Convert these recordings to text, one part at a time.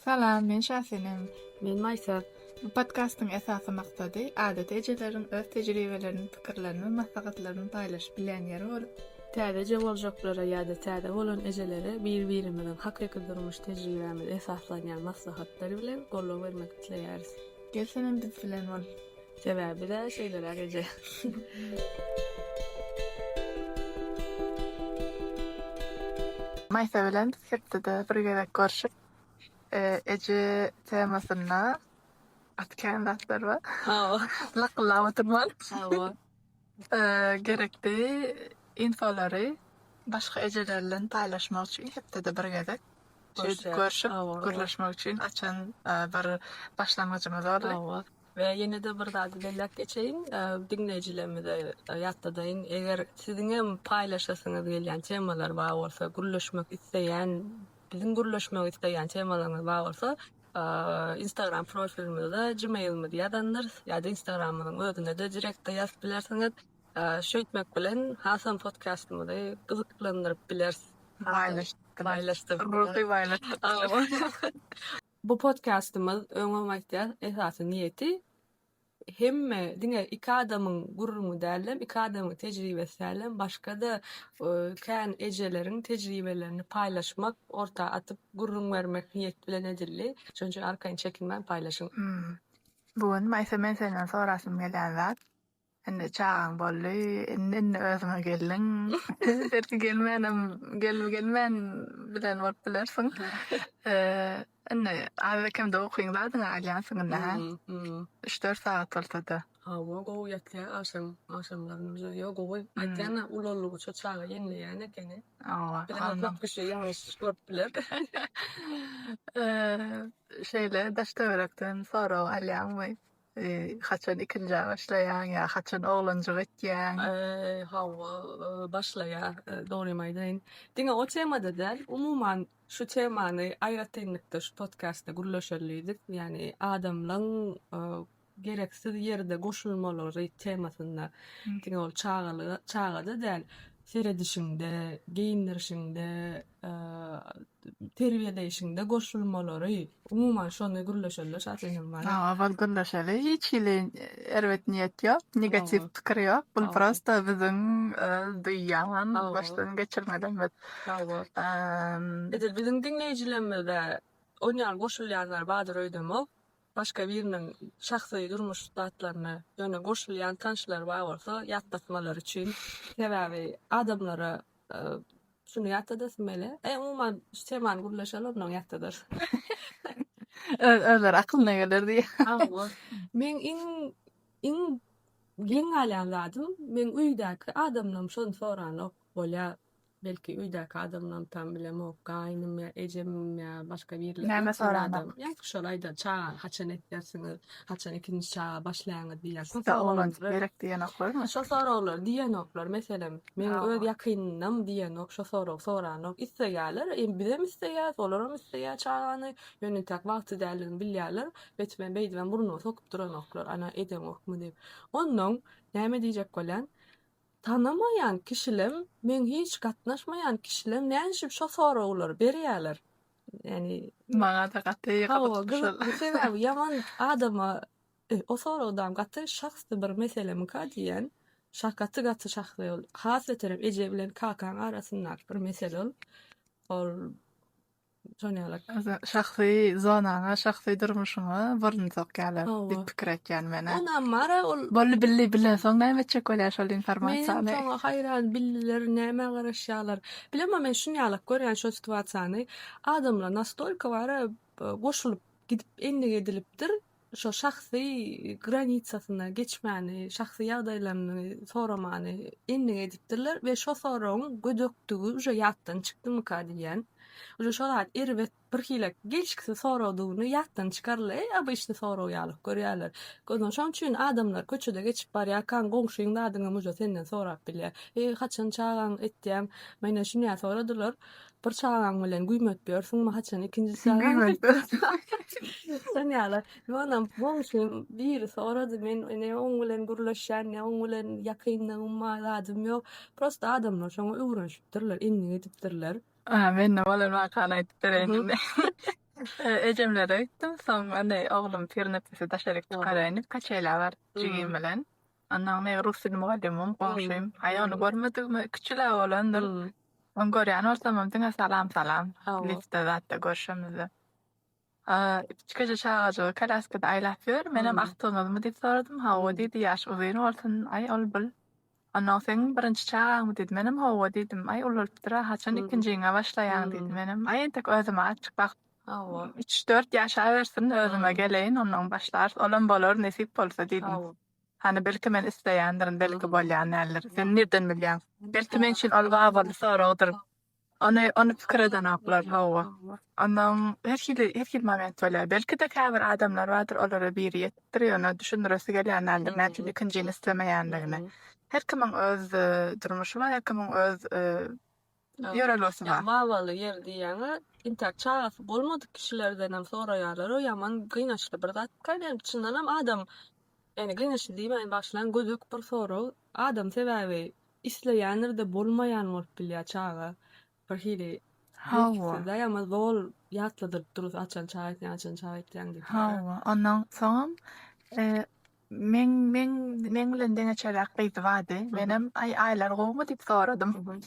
Salam, men Şahsenem. Men Maysar. Bu podcastyň esasy maksady adat ejelerin öz tejribelerini, pikirlerini, maslahatlaryny paýlaşyp bilýän ýeri bolup, Täze boljoklara ýa-da täze bolan ejelere bir-birimiziň hakyky durmuş tejribemiz esaslanýan maslahatlary bilen gollap bermek isleýäris. gelsenem biz bilen bol. Sebäbi de şeýler eje. Maýsa bilen hepde birge görüşüp, eje temasyna atkan zatlar bar. Hawa. Laqlap oturman. Hawa. Gerekli infolary başga ejelerle paýlaşmak üçin hepde birge görüşüp, gurlaşmak üçin açan bir başlangıcymız boldy. Hawa. Ve ýene de bir zat belläp geçeýin, dinleýijilerimize ýatdadyň eger siziň hem paýlaşasyňyz gelýän temalar bar bolsa, gurlaşmak isleýän, biziň gurlaşmak isleýän temalaryňyz bar bolsa, Instagram profilimizde Gmail'imiz ýadandyr, ýa-da Instagramymyň özünde de direktde ýazyp bilersiňiz. Şu etmek bilen Hasan podcastymyzy gyzyklandyryp bilersiz. Paýlaşdyk. Bu podcastymyz öňe maýtýar esasy niýeti hemme diňe iki adamyň gurumy dälen, iki adamyň tejribesi dälen, başga da kän ejeleriň tejribelerini paýlaşmak, orta atyp gurrun bermek niýet bilen edildi. Şonja arkaň çekinmän paýlaşyň. Bugün Maýsa men senden sorasym gelýän zat. Ende çağan bolly, ende özüňe geldiň. Derki gelmän bilen bolup bilersiň. Ende azakam da okuýan zadyň alýansyňda. 3-4 saat bolsa-da. Hawa gowy ýatlar aşamlaryny ýok gowy. Aýtýana ulollugy ço çağa ýenleýän ekeni. Bilen çok kişi ýalňyş görüp biler. Şeýle daştaberekden sonra alýanmy? Haçan ikinci başlayan ya haçan oğlancık etýän. Hawa başlaýar, dorymy aýdyn. Diňe o temada däl, umuman şu temany aýratynlykda şu podcastda gurlaşarlydyk. Ýani adamlaryň gereksiz ýerde goşulmalary temasynda diňe ol çağada däl. Seredişinde, giyindirişinde, terbiýeleşinde goşulmalary, umuman şonu gurlaşarlar şaşaňam bar. Bol gurlaşary, hiç ile erwet niýet ýok, negativ pikir ýok. Bul prosta biziň duýýan, başdan geçirmeden biz. Edil biziň dinleýijilerimizde oňar goşulýanlar badyr öýdemok, başga biriniň şahsy durmuş datlaryna ýöne goşulýan tanşlar bar bolsa, ýatdatmalar üçin sebäbi adamlara şunu ýatdadysmele. Umuman şu temany gurlaşalar onuň ýatdadyr. Özler akylyna gelir diýe. Men iň ýeňalän zadym, men üýdäki adamlam şonu soranok bolýar. Belki üýdäki adamlam tam bilemok, gaýnym ýa ejem ýa başga birler. Näme soranok? Ýa-da şolayda çağa haçan etdiňiz, haçan ikinji çağa başlaýaňyz diýär. Da olan gerek diýen oklarmy? Şo soralar, diýen oklar, meselem, men öz ýakynynam diýen ok, şo soranok isleýärler, bizem isleýär, olaram isleýär çağany, ýönetek wagty däligini bilýärler, betmen beýdmen burnuny sokup duran oklar, ana edem okmy diýip. Onuň näme diýjek bolan? Tanamayan kişilem, men hiç gatnaşmayan kişilem näşip şo soraglar berýärler. Yani Maňa da gaty sebäbi ýaman adama o soragdan gaty şahsy bir meselemi ka diýen, gaty şahsy ol. Hasleterem eje bilen kakan arasynda bir mesele ol. Ol şonýalak. Şahsy zonaňa, şahsy durmuşyňa barynjak gelir diýip pikir etýän mene. Ondan mara ol Bolly bilen soň näme çek bolýar şol informasiýany? Men soňa haýran bildiler, näme garaşýarlar. Bilemem men şunýalak görýän şo situasiýany adamlar nastolka bara goşulup gidip endig edilipdir. Şo şahsy granitsasyna geçmäni, şahsy ýagdaýlaryny soramany endig edipdirler we şo soragyň gödöktügi uje ýatdan çykdymy ka diýen. Uje şolar erwet bir hilek gelişkisi soradygyny ýatdan çykarlar, aba işte soraýarlyk görýärler. Şoň üçin adamlar köçede geçip barýar, kan goňşuň adyňy muja senden sorap bilýär. Haçan çağan etdim, mene şunu soradylar. Bir çağan bilen güýmet bersiňmi, haçan ikinji çağan. Sen ýaly, onam goňşuň biri sorady, men oň bilen gurlaşýan, oň bilen ýakynlygym adym ýok. Prosta adamlar şoňa öwrenşipdirler, enni edipdirler. Men de bolan wakana etdirenim. Ejemlere gittim. Soň ane oglum pernepesi daşaryk çykarynyp kaçaýlar bar jigim bilen. Ondan me rus dili mugallimim, gomşym. Ay onu görmedigmi küçüle bolandyr. On görýän bolsam diňe salam salam. Lifte zatda görşemizi. Kiçikeje çagaja kalaskada aýlap ber. Menem aktyňyzmy diýip soradym. Hawa diýdi, ýaş uzyn bolsun. Ay ol bil. Ondan soň birinçi çagaňmy diýdi. Menem hawa diýdim. Ay ulupdyr, haçan ikinjiňe başlaýan diýdi menem. Ay entek özüme açyk bak. 3-4 ýaşa bersin özüme geleýin, ondan başlar. Olan bolar, nesip bolsa diýdim. Hani belki men isleýändirin, belki bolýan näler. Sen nerden bilýän? Belki men şol alba soragydyr. Onu pikir eden aklar hawa. Ondan her kil moment bolýar. Belki de käbir adamlar bardyr, olara biri ýetdirýär, onu düşündiresi gelýän näler, näçe ikinjini islemeýändigini. Her kimiň öz durmuşy bar, her kimiň öz ýörelgisi bar. Mawaly yer diýäňi intak çagasy bolmadyk kişilerden hem soraýarlar. O ýaman gynançly bir zat. Kaýdan çyndan hem adam ýani gynançly diýmän başlan gözük bir soraw. Adam sebäbi isleýändir de bolmaýan bolup bilýär çaga. Bir hili hawa. Ýa-ma zol ýatladyr durus açan çay diýen. Hawa. Ondan soň men bilen deňe çelak gyzy bardy. Menem aýlar gowmy diýip soradym.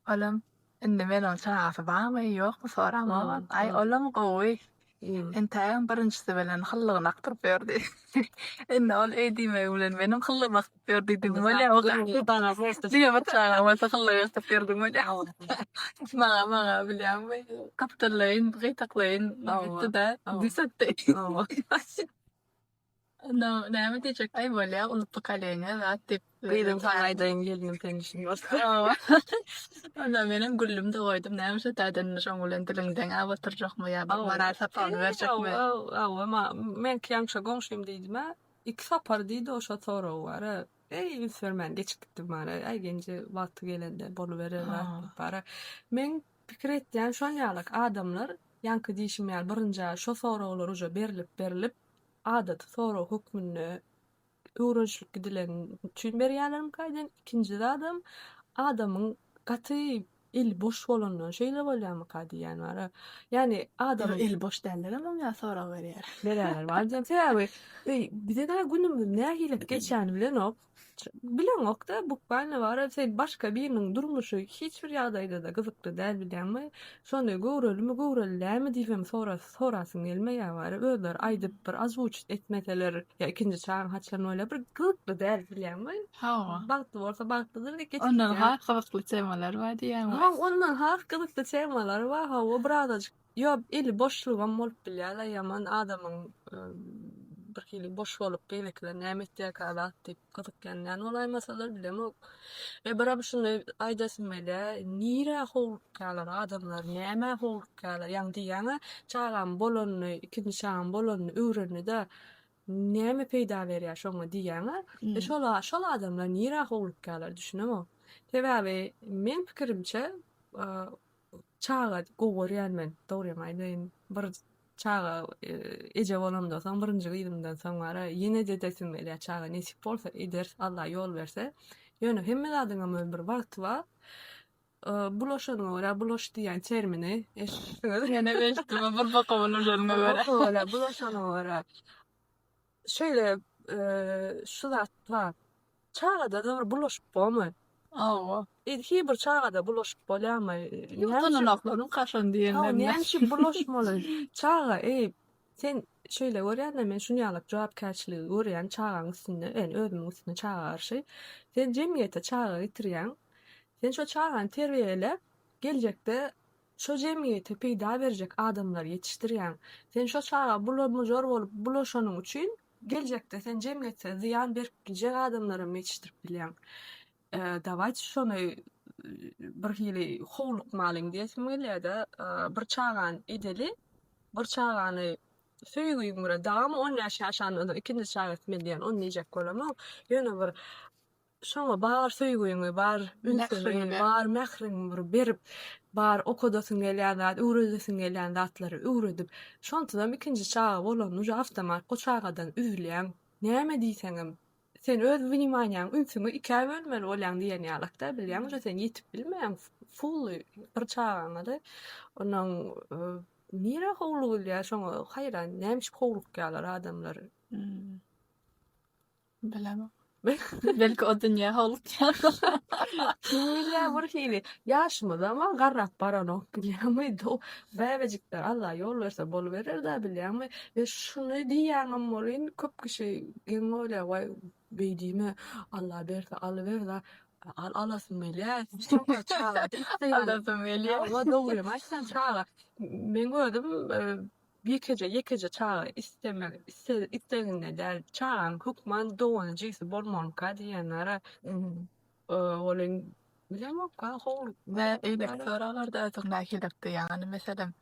Olam indi meniň çagasy barmy ýokmy soramam. Ay olam gowy. Entäň birinçisi bilen hyllygyny aktyryp berdi. Indi ol edime bilen menim hyllygymy aktyryp berdi diýdim. Bolýa o gana diýe batçaga bolsa hyllygy aktyryp berdi bolýa. Maga bilýärmi? Kapitalaýyn, gytaklaýyn bitdi-de. Disatdy. No, näme diýjek? Ay bolýa, ulu pokoleniýa zat diýip Gyýdym saňaýdaýyn geldim penişim bar. Onda menem güllüm de goýdum. Näme şu täden şoň bilen diliňden awatyrjakmy ýa barar sapar berjekmi? Men kiýamça gomşym diýdim. 2 sapar diýdi o şo soraw bar. Ey ünsürmen geçip gitdim bana. Ay gençe wagty gelende boluverer bar. Men pikir etdim şol ýalyk adamlar ýanky diýişim ýaly birinji şo sorawlar uja berilip adat soraw hukmyny öwrençlik gidilen üçin berýärler kaýdan. Ikinji adam adamyň gaty il boş bolandan şeýle bolýarmy diýen bar. Ýani adam il boş derler ama ýa soraw berýär. Berýärler barjam sebäbi bize de günümüz nähilip geçýäni bilenok. Bilenok da bu bana bar. Sen başka biriniň durmuşy hiçbir ýagdaýda da gyzykly däl bilýänmi? Şonu göwrelmi diýip sorasyň gelmeýär bar. Öler aýdyp bir azwuç etmeseler ýa ikinji çağın haçlaryn oýlap bir gyzykly däl bilýänmi? Hawa. Bagty bolsa bagtydyr diýip Ondan gyzykly temalar bar diýän. Ondan gyzykly temalar bar. Hawa birazajyk ýa eli boşlugam bolup bilýär, ýaman adamyň bir hili boş bolup beýlekler näme etdiýär kalat diýip gyzykýan olaýmasalar bilemok. Berap şunu aýdasym bile, nire howluklar adamlar, näme howluklar, ýa-ni diýäňi çağan bolanyny, ikinji çağan bolanyny öwrenide näme peýda berýär şoňa diýäňi. Şol adamlar nire howluklar düşünemok. Sebäbi men pikirimçe çağa gowurýan men, dogry aýdyn. Bir çağa eje bolamda soň birinji gyýdymdan soň bara ýene dedesim gelýär çağa nesip bolsa eder, Allah ýol berse. Ýöne hemme adyňa bir wagt bar. Bulaşanyňa bulaş diýen termini Ýene beşdim bir bakawyny jönüme görä. Bulaşanyňa şeýle şu zat bar. Çağada da bulaşyp bolmaý. Hawa. Hi bir çağada bulaşyp bolýarmy? Ýokdanaklaryň kaşan diýenler. Näçe bulaşmaly? Çağa sen şöyle görýän men şunu ýalyp jogapkärçiligi görýän çağaň üstünde, özüniň üstünde çağa garşy. Sen jemgyýete çağa getirýän. Sen şo çağany terbiýelep, geljekde şo jemgyýete peýda berjek adamlar ýetişdirýän. Sen şo çağa bulamajor bolup bulaşanyň üçin geljekde sen jemgyýete ziýan berjek adamlara ýetişdirip bilýän. Dawaýt şonu bir hili howluk malyň diýesim gelýär-de, bir çağan edeli, bir çağany söýgüýüňre dagam 10 ýaş ýaşandan ikinji çağa etmeliýän, onu näjek bolamok. Ýöne bir şoňa bar söýgüýüňi, bar ünsüňi, bar mähriňi bir berip, bar okudasyň gelýän zat, öwredesiň gelýän zatlary öwredip, şontadan ikinji çağa bolan uja awtomat o çağadan üzülýän. Näme diýseňem sen öz winimanýaň ünsüňi iki bölmeli bolýan diýen ýalykda bilýän, sen ýetip bilmeýän full bir çağaňa da. Onuň nire howluk bilýär şoňa haýran nämiş howluk ýalar adamlar. Bilemem. Belki o dünya howluk ýalar. Kim bilýär bir hili ýaşmyda ama garrap baranok bilýärmi? Do bäbejikler Allah ýol berse boluberer-de bilýärmi? Ve şunu diýäňem bolyn köp kişi gelmeli we beýdime Allah berse alyber-de alasym gelýär. Şoňa çaga Alasym gelýär. Ama dogry maşsan çaga. Men gördüm ýekece çaga isteginde däl çagaň hukman dogany jyksy bolmalyka diýenlere olin bilemok ka howluk Ve elektoralarda ötürnäkilikdi ýani meselem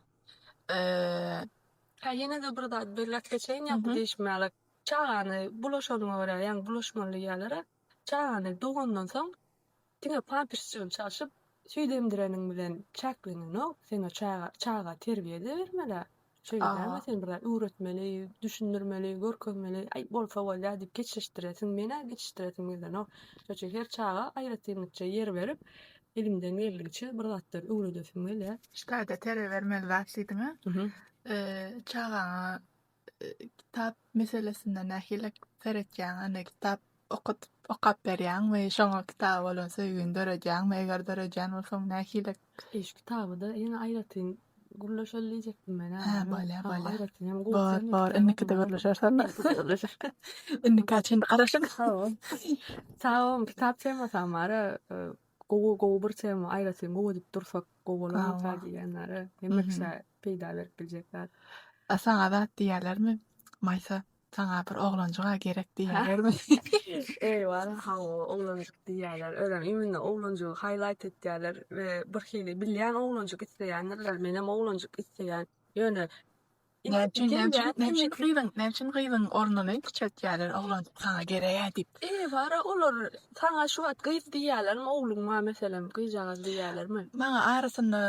ha ýene de bir zat belläp geçeýin ýa-da diýişmälik çagany bulaşanyňa görä ýa-ni bulaşmaly ýerlere çagany dogandan soň diňe pampersçygyny çalyşyp süýdemdireniň bilen çäklenenok seni çaga terbiýe bermeli. Şeýle sen bir öwretmeli, düşündirmeli, görkezmeli, ay bolsa bolýar diýip geçişdiresiň mene geçişdiresiň bilenok. Şeýle her çaga aýratynlykça ýer berip elimden geldigiçe bir zatlar öwredesiň gelýär. şeýle terbiýe bermeli zat diýdiňmi? Çagaňa kitap meselesinden näkilik seretýän, ane kitap okap berýän we şoňa kitap bolan söýgün dörejäň, eger dörejän bolsaň näkilik Eş kitabı da ýene aýratyn gurlaşalyjekdim men. Ha, bolýar. Aýratyn hem Bar, inniki de gurlaşarsan. Inniki açyn garaşyň. Tamam, kitap temasam bara gowy bir tema aýratyn gowy diýip dursak gowalan diýenlere hemekse peýda berip biljekler. Saňa zat diýerlermi? Maýsa saňa bir oglanjyga gerek diýerlermi? Eyvallah, oglanjyk diýerler. Ölen iminde oglanjyk highlight etdiler we bir hili bilýän oglanjyk isleýänler menem oglanjyk isleýän. Ýöne Näçin gyzyň ornuny kiçeltýärler oglanjyk saňa gerek diýip. Bara olar saňa şu wagt gyz diýerlermi ogluňa meselem gyzjagaz diýerlermi? Maňa arasynda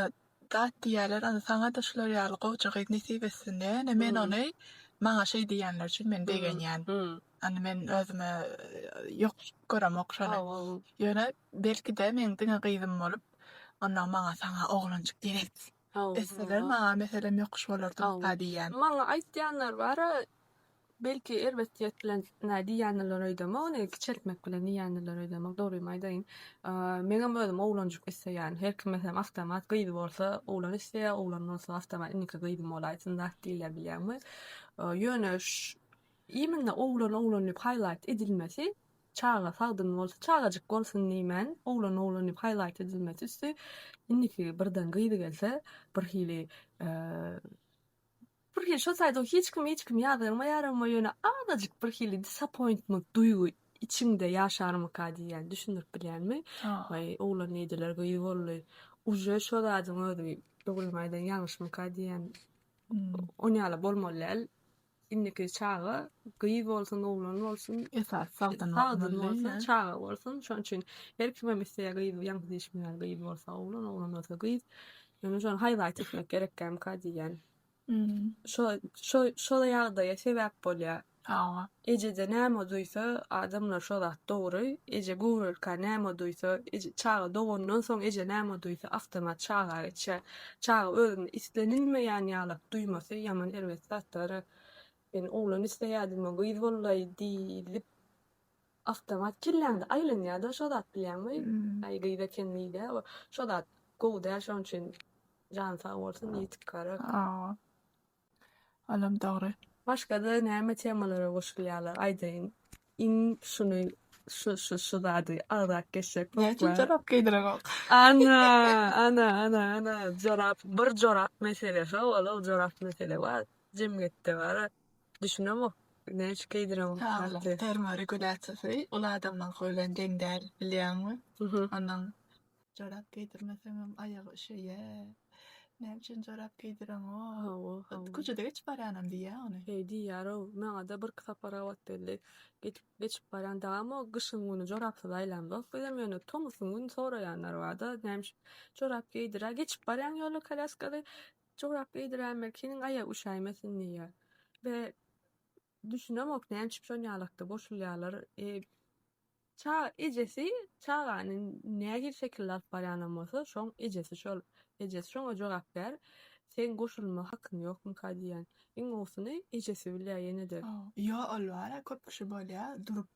zat diýerler, ana saňa da şular ýaly gowjak etnisip etsinler. Men ony maňa şeý diýenler üçin men degenýän. Ana men özüme ýok görem okşany. Ýöne belki de men diňe gyzym bolup, ondan maňa saňa oglanjyk gerek. Esseler maňa meselem ýokş bolardy diýen. Maňa aýtýanlar bara belki elbetde ýetilen diýenler öýdemi, ony kiçeltmek bilen diýenler öýdemi, dogrymy aýdaýyn. Meňem özüm oglanjyk isleýän, her kim meselem awtomat gyzy bolsa, oglan isleýär, oglan bolsa awtomat inniki gyzy bolaýsyn da diýler bilýärmi? Ýöne iminde oglan diýip highlight edilmesi, çaga sagdyn bolsa, çagajyk bolsun diýmen, oglan diýip highlight edilmesi üstü inniki birden gyzy gelse, bir hili şu saýda hiç kim ýazarma ýöne azajyk bir hili disappointment duýgu içinde ýaşarmyka diýen düşündirip bilýärmi? Way oglan ediler gyzy boldy. Uje şu zadyň özi dogrymaýdan ýalňyşmyka diýen onýala bolmaly. Inniki çaga gyzy bolsun, oglan bolsun, Esas sagdyn bolsun, çaga bolsun. Şoň üçin her kime mesele gyzy ýalňy diýişmeýär, gyzy bolsa oglan bolsa gyzy. Ýöne şonu highlight etmek gerekkämka diýen. Şola ýagdaýa sebäp bolýar. Ejede näme duýsa adamlar şola dogry, eje gowrulka näme duýsa, eje çaga dogandan soň eje näme duýsa awtomat çaga geçe. Çaga özüni islenilmeýän ýalap duýmasy ýaman elbet zatlary. Ben oglan isleýärdim, gyzy bollaý diýip awtomat kirlendi, aýlanýarda şo zat bilýärmi? Ay gyzy kendiýde, şo zat gowda şoň üçin jan sag bolsun ýetip garap. Alam dogry. Başga da näme temalara goşulýarlar aýdaýyn. Şunu şu zady arak geçsek. Näçin jorap giydirek? Ana jorap, bir jorap mesele şo, o jorap mesele bar. Jemgyýetde bar. Düşünemok. Näçe giydirem? Termoregulasiýasy ol adamdan goýulan deňdäl bilýärmi? Ondan jorap giydirmesem aýagy şeýe. Näçin jorap giydirem o? Köçede geçip barýanam diýär ony. Diýär o. Maňa da bir kısa parawat belli. Geçip barýan dagam o gyşyň güni jorapsy aýlandyk. Beýle meni tomusyň gün soraýanlar barda. Nämiş jorap giydirä, geçip barýan ýoly kalaskady jorap giydirän kiniň aýa uşaýmasyn diýär. Ve düşünemok näçe şol ýalakda boşulýarlar. Ejesi çaganyň näge şekilde alyp barýanam bolsa, şoň ejesi şoňa jogap ber. sen goşulma hakyň ýokmy diýen. Iň owsuny ejesi bilýär ýene-de. Yo, olbara köp kişi bolýar, durup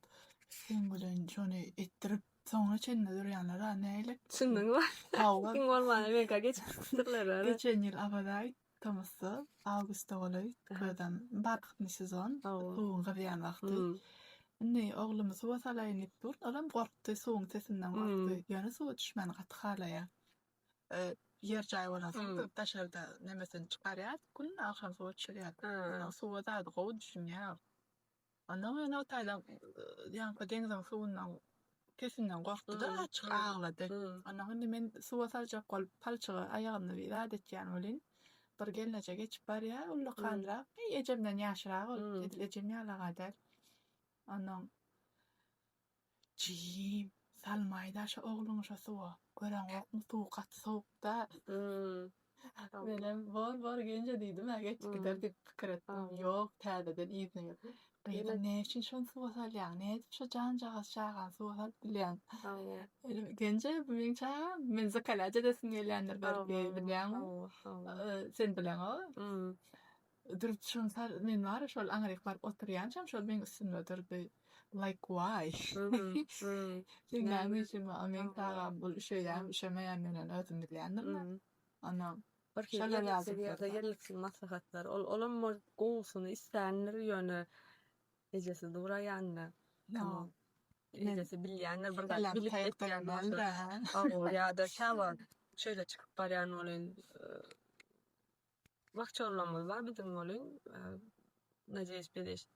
sen bilen şonu etdirip soňra çenne durýanlara näýlik? Çyndyňmy? Hawa. Iň bolmany meka geçipdirler. Geçen ýyl abaday Tomasy awgustda bolayt. Köden barkyny sezon, soğuň gyrýan wagty. Ne oglumyz suwa salaýyn diýip dur. Olam gorkdy, soğuň sesinden gorkdy. Ýöne suwa düşmän gaty halaýa. Yer jaý bolan taşarda nemesen çykarýar, gün akşam suwa düşürýär. Suwa da gowy düşünýär. Ondan ýöne o taýdan ýanky deňiziň suwundan kesinden gorkdy da çykaglady. Ondan men suwa saljak bolup palçygy aýagyny bir adetýän bolyn. Bir gelneje geçip barýar, ulla kanra, ejemden ýaşyrak ol, ejem ýalagadar. Ondan jim salmaýda şo ogluň şo suwa. Gören gorkmy suw gaty sowukda. Benem bor genje diýdim, geçip gider diýip pikir etdim. Ýok, täzeden iýitne. Beýle näçin şon suwa salýan, näçin şo jan jagas şagan suwa salyp bilýän. Genje biňçe men zakalaja desin gelýändir belki bilýän. Sen bilen o. Durup şon sal men bar şol aňryk baryp oturýançam şol meň üstümde durdy. Like why? Sen näme üçin men taýan bul şeýam, şemeýän menen özüm bilýändim. Ana şeýle yerliksin maslahatlar. Olam gowsuny islenler ýöne ejesi duraýandy. Tamam. Ejesi bilýänler bir bilip etýänler. Ýa-da şawa şöyle çykyp barýan bolyn. Wagtça olamaz bar bizim bolyn. Najes beriş.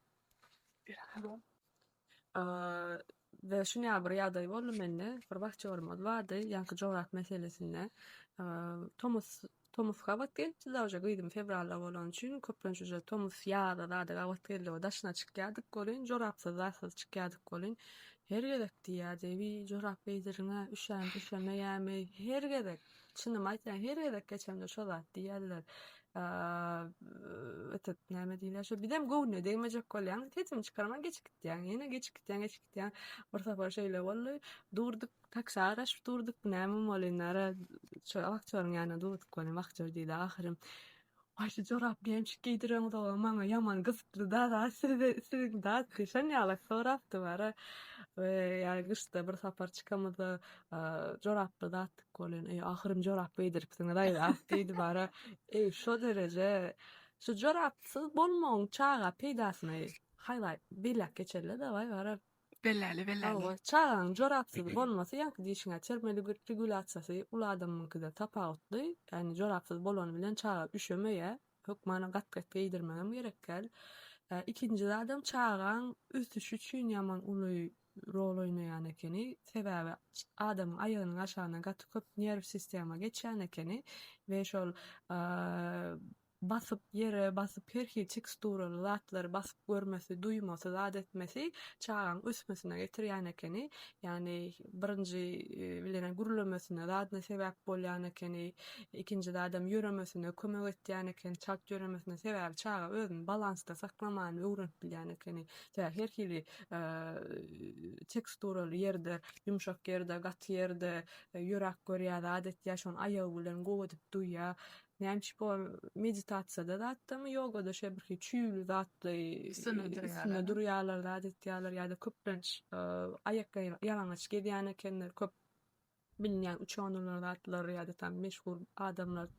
Ve şunu bir ýagdaý boldy mende. Bir wagtça olmaz bardy, ýanky jograf meselesinde. Tomus gavat geldi zawja gyýdym fevralda bolan üçin köplençe je Tomus ýa-da gavat geldi o daşyna çykýardyk bolyn, jorapsy zasyz çykýardyk bolyn. Her gerek diýär, jorap beýdiriňe üşämeýärmi, her gerek. Çynymy aýtsan, her gerek geçende şo zat diýerler. Etet näme diýler, şo bidem gowne deýmejek bolýan, tetim çykarman geçip gitýän, ýene geçip gitýän. Bir sapar şeýle boldy, durduk, taksi araşyp durduk, näme bolýanlara, şo wagtçaryň ýanyna durduk bolýan, wagtça diýdi ahyrym. Aýşy jorap giýençik giýdireň da maňa ýaman gyzypdy da, siziň da kışan ýalak sorapdy bara. Ýa gyşda bir sapar çykamyda jorapdy da atdyk bolýan. Ahyrym jorap beýdiripsiň da diýdi bara. Şo derece, şo jorapsyz bolmagyň çaga peýdasyny haýla belek geçerler da bara. Belläli. Çağan jorapsyz bolmasa ýanky diýişiňe termodinamik regulasiýasy ul adamynkida tapawutly. Ýani jorapsyz bolan bilen çaga üşemeýär. Hökmana gat-gat peýdirmegem gerekkel. Ikinji adam çağan üstüş üçin ýaman uly rol oýnaýan ekeni, sebäbi adamyň aýagynyň aşagyna gatyp nerw sistema geçýän ekeni we şol basyp yere basyp herki teksturaly zatlary basyp görmesi, duýmasy, zat etmesi çağan ösmesine getirýän ekeni, ýani birinji bilen gürlemesine zatna sebäp bolýan ekeni, ikinji adam ýöremesine kömek etýän eken, çap ýöremesine sebäp çaga özüni balansda saklamany öwrenip bilýän ekeni. Herki teksturaly ýerde, ýumşak ýerde, gaty ýerde ýörek görýär, adet ýaşan aýagy bilen gowadyp duýýar. Nämiş bu meditasiýada da atdymy, ýogada şeýle çüýlü zatly üstüne durýarlar, adet ýalar ýa-da köplenç aýakka ýalaňaç gedýän ekenler, köp bilinen uçanlar zatlar ýa-da tam meşhur adamlar.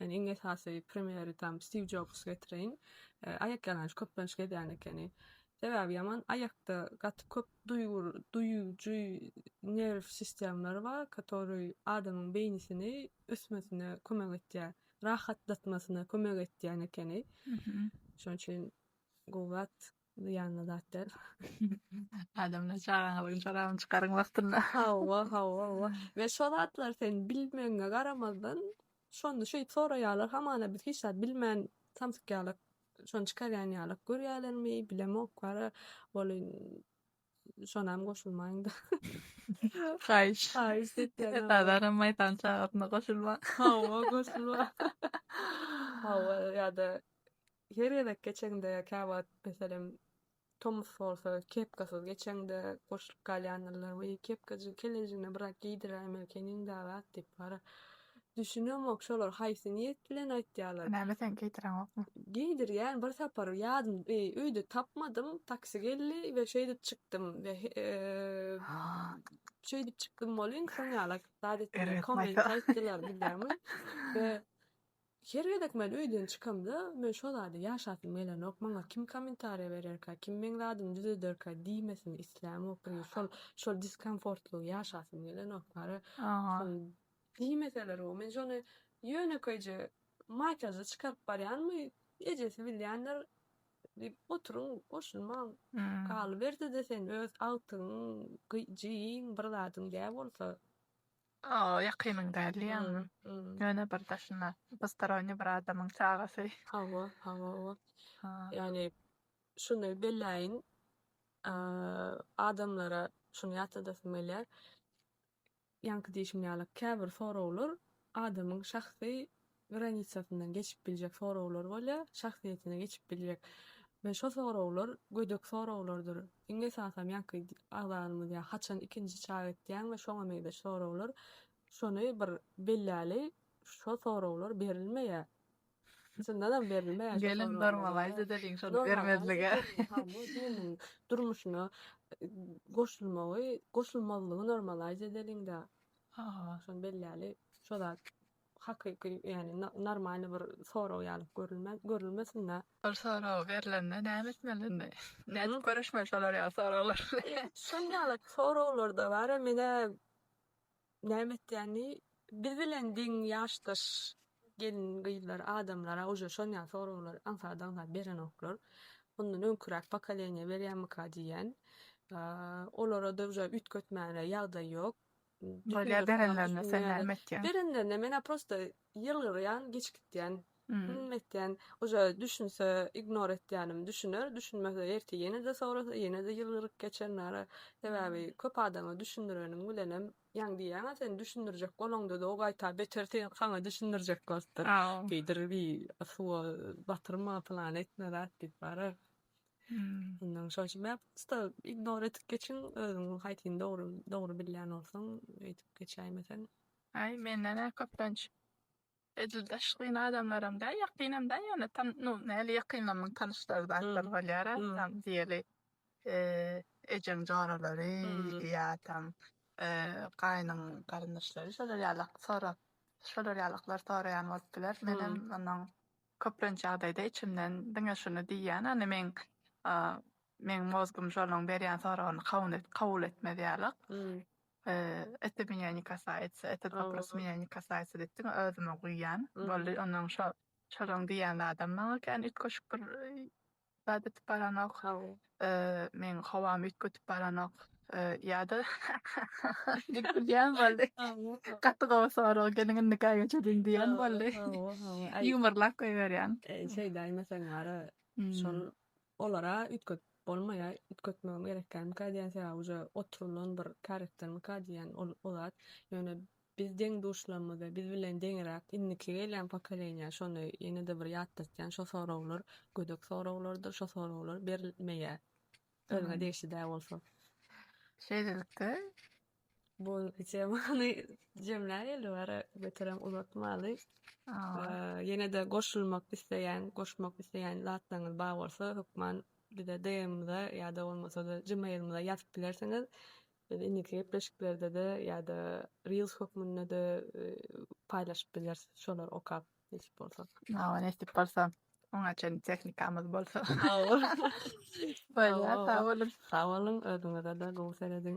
Yani iň esasy premieri tam Steve Jobs getirin. Aýak ýalaňaç köplenç gedýän ekeni. Sebäbi ýaman aýakda gaty köp duýujy nerv sistemleri bar, который adamyň beýnisini ösmesine kömek etýär. Rahatlatmasyna kömek etýän ekeni. Şoň üçin gowat ýanyna zatlar. Adamlar çağan çaragyny çykaryň wagtynda. Hawa. Ve şo zatlar sen bilmeňe garamazdan şonu şeýip soraýarlar, hamana bir hiç zat bilmän tamsykýarlar. Şonu çykarýan ýaly görýärlermi, bilemok bara bolyn şonam goşulmaýyn da. Haýş Diýär. Adaram maýdan çağaryna goşulma. Hawa goşulma. Hawa ýa-da her ýerde geçende käwat meselem Tomus bolsa kepkasyz geçende goşulyp galýanlar we kepkasyz kelejine birak giýdiräm ekeniň da diýip bara. düşünýärmek şolar haýsy niýet bilen aýtýarlar. Näme sen giydiren okmy? Giydirýän bir sapar ýadym, öýde tapmadym, taksi geldi we şeýde çykdym we şeýde çykdym bolýan soňalak dadetine Evet, komment Maysa. aýtdylar bilýärmi? We her gedek men öýden çykamda men şolary ýaşatym gelenok maňa kim kommentariýa bererkä, kim meň adymy düzelderkä diýmesin islämi okdy. Şol diskomfortly ýaşatym gelenok bary. Aha. Diýmeseler o men şonu ýöne köýje makyajy çykaryp barýanmy ejesi bilýänler oturuň goşulmaň galyberdi desen öz altyň jiň bir zadyň däl bolsa Ýakynyň däl ýa-ni. Ýöne bir daşyna postoronny bir adamyň çagasy. hawa Ha. ýani şunu belläýin adamlara şunu ýatadasym gelýär. Ýanky diýişim ýaly käbir sorawlar adamyň şahsy granisasynyň geçip biljek sorawlar bolýar, şahsiýetine geçip biljek. Men şo sorawlar gödek sorawlardyr. Iňe sasam ýanky agdarmy diýär, haçan ikinji çag etdiň we şoňa meýde sorawlar. Şonu bir belläli şo sorawlar berilmeýär. Şundan berilmeýär. Gelin normalize edeliň şonu bermezlige. Durmuşyny goşulmalygyny normalize edeliň-de. Şonu belläli şolar hakyky ýani normal bir soraw ýalyp görülmesin-de. Bir soraw berilende näme etmeli? Näme görüşme şolar ýa sorawlar. Şonýaly sorawlarda bar, mene näme etdiňi biz bilen diň ýaşdaş gelin gyýlar adamlara oje şonýaly sorawlar ansadan beren oklar. Ondan öňkürek pokoleniýa berýänmika diýen. Olara da oje ütkötmäne ýagdaý ýok. Bolýar berenlerine sen näme etdiň? Berenlerine mene prosta ýylgyrýan, geçikdirýän. Etdiň, oje düşünse ignore etdiňim düşüner, düşünmese erti ýene-de sorasa ýene-de ýylgyryp geçenler. Sebäbi köp adama düşündirenim bilenem. Ýang diýen, sen düşündirjek bolanda da o gaýta beter sen sana düşündirjek bolsa. Gider bir suwa batyrma plan etmeler diýip bara. Ondan şoşmap, sta ignore etip geçin, özüň haýtyn dogry bilýän bolsaň, etip geçäýmesen. Ay menden köplenç edildaşlyň adamlaram da ýakynam da ýöne näli ýakynlamyň tanışlary da bolýar. Tam diýeli ejeň jaralary ýa tam gaýnyň garyndaşlary şolar ýalaklar soraýan bolupdylar. Menem onuň köplenç ýagdaýda içimden diňe şunu diýýän, any men mozgum şolaryň berýän sorawyny kabul etmedýärlik. Это меня не касается, этот вопрос меня не касается diýip özüme guýýan. Boldy onuň şolaryň diýän adam maňa kän ütköşüp bir zat etip baranok. Men hawamy ütkötüp baranok. Ýa-da diýen boldy. Gatty gawa soraw gelin nikaha çedin diýen boldy. Ýumurlap goýberýän. Şey daýmasaň ara şol olara ütköt bolmaýar, ütkötmegem gerekkäm diýen sebäbi uje oturulan bir karaktermi diýen olar. Ýöne biz deň duşlanmada, biz bilen deňrak inniki gelen pokoleniýa şonu ýene-de bir ýatdyrýan şo sorawlar, gödek sorawlardyr, şo sorawlar berilmeýär. Özüne değişdi bolsa. Şeýdelikde Bu temany jemläýeli bara beterem uzatmaly. Ýene-de goşulmak isteýän zatlaryňyz bar bolsa, hukman bir-de DM-de ýa-da bolmasa da Gmail-de ýazyp bilersiňiz. Indiki gepleşiklerde de ýa-da Reels hukmunda da paýlaşyp bilersiz. Şolar okap diýip bolsa. näçip bolsa, oňa çen tehnikamyz bolsa. Bolýar, sag bolun. Sag bolun, özüňize de gowy serediň.